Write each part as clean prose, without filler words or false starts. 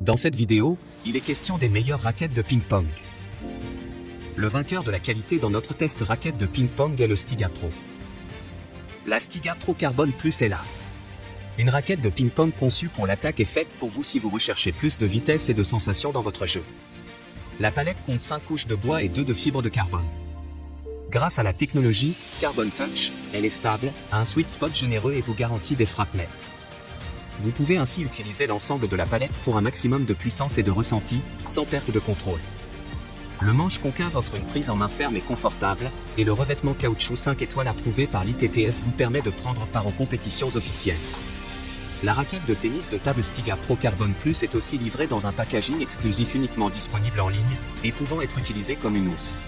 Dans cette vidéo, il est question des meilleures raquettes de ping-pong. Le vainqueur de la qualité dans notre test raquette de ping-pong est le Stiga Pro. La Stiga Pro Carbone Plus est là. Une raquette de ping-pong conçue pour l'attaque est faite pour vous si vous recherchez plus de vitesse et de sensations dans votre jeu. La palette compte 5 couches de bois et 2 de fibres de carbone. Grâce à la technologie Carbon Touch, elle est stable, a un sweet spot généreux et vous garantit des frappes nettes. Vous pouvez ainsi utiliser l'ensemble de la palette pour un maximum de puissance et de ressenti, sans perte de contrôle. Le manche concave offre une prise en main ferme et confortable, et le revêtement caoutchouc 5 étoiles approuvé par l'ITTF vous permet de prendre part aux compétitions officielles. La raquette de tennis de table Stiga Pro Carbone Plus est aussi livrée dans un packaging exclusif uniquement disponible en ligne, et pouvant être utilisée comme une housse.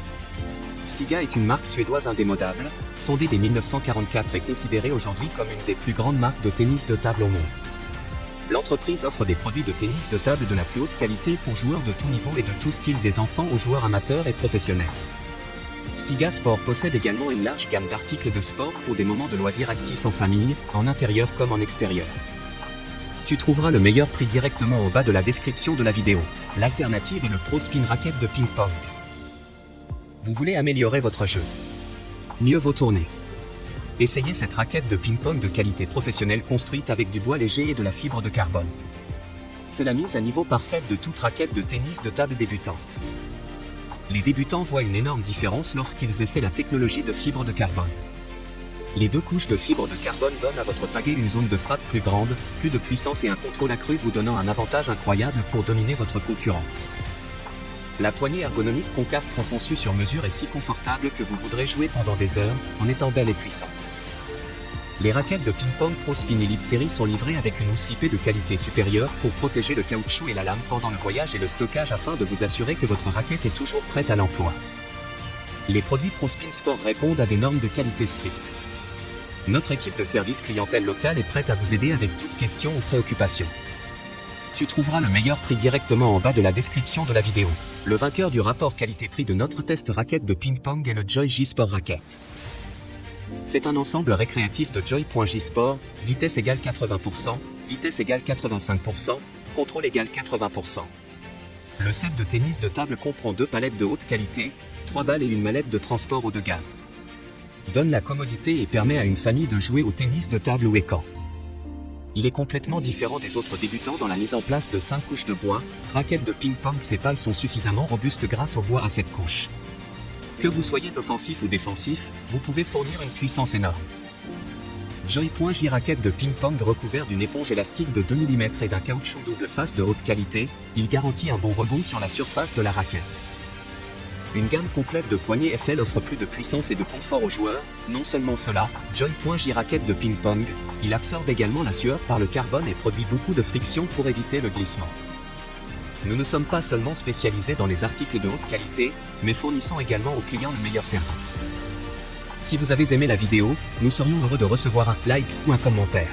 Stiga est une marque suédoise indémodable, fondée dès 1944 et considérée aujourd'hui comme une des plus grandes marques de tennis de table au monde. L'entreprise offre des produits de tennis de table de la plus haute qualité pour joueurs de tout niveau et de tout style, des enfants aux joueurs amateurs et professionnels. Stiga Sport possède également une large gamme d'articles de sport pour des moments de loisirs actifs en famille, en intérieur comme en extérieur. Tu trouveras le meilleur prix directement au bas de la description de la vidéo. L'alternative est le Pro Spin Racket de ping-pong. Vous voulez améliorer votre jeu? Mieux vaut tourner. Essayez cette raquette de ping-pong de qualité professionnelle construite avec du bois léger et de la fibre de carbone. C'est la mise à niveau parfaite de toute raquette de tennis de table débutante. Les débutants voient une énorme différence lorsqu'ils essaient la technologie de fibre de carbone. Les 2 couches de fibre de carbone donnent à votre pagaie une zone de frappe plus grande, plus de puissance et un contrôle accru vous donnant un avantage incroyable pour dominer votre concurrence. La poignée ergonomique concave conçue sur mesure est si confortable que vous voudrez jouer pendant des heures, en étant belle et puissante. Les raquettes de ping-pong Pro Spin Elite Series sont livrées avec une housse IP de qualité supérieure pour protéger le caoutchouc et la lame pendant le voyage et le stockage afin de vous assurer que votre raquette est toujours prête à l'emploi. Les produits Pro Spin Sport répondent à des normes de qualité strictes. Notre équipe de service clientèle locale est prête à vous aider avec toute question ou préoccupation. Tu trouveras le meilleur prix directement en bas de la description de la vidéo. Le vainqueur du rapport qualité-prix de notre test raquette de ping-pong est le Joy J-Sport Racket. C'est un ensemble récréatif de Joy.J-Sport, vitesse égale 80%, vitesse égale 85%, contrôle égale 80%. Le set de tennis de table comprend 2 palettes de haute qualité, 3 balles et une mallette de transport haut de gamme. Donne la commodité et permet à une famille de jouer au tennis de table ou écan. Il est complètement différent des autres débutants dans la mise en place de 5 couches de bois. Raquettes de ping-pong, ses pales sont suffisamment robustes grâce au bois à cette couche. Que vous soyez offensif ou défensif, vous pouvez fournir une puissance énorme. Joy.J raquette de ping-pong recouvert d'une éponge élastique de 2 mm et d'un caoutchouc double face de haute qualité, il garantit un bon rebond sur la surface de la raquette. Une gamme complète de poignées FL offre plus de puissance et de confort aux joueurs. Non seulement cela, Joy.J raquette de ping-pong, il absorbe également la sueur par le carbone et produit beaucoup de friction pour éviter le glissement. Nous ne sommes pas seulement spécialisés dans les articles de haute qualité, mais fournissons également aux clients le meilleur service. Si vous avez aimé la vidéo, nous serions heureux de recevoir un like ou un commentaire.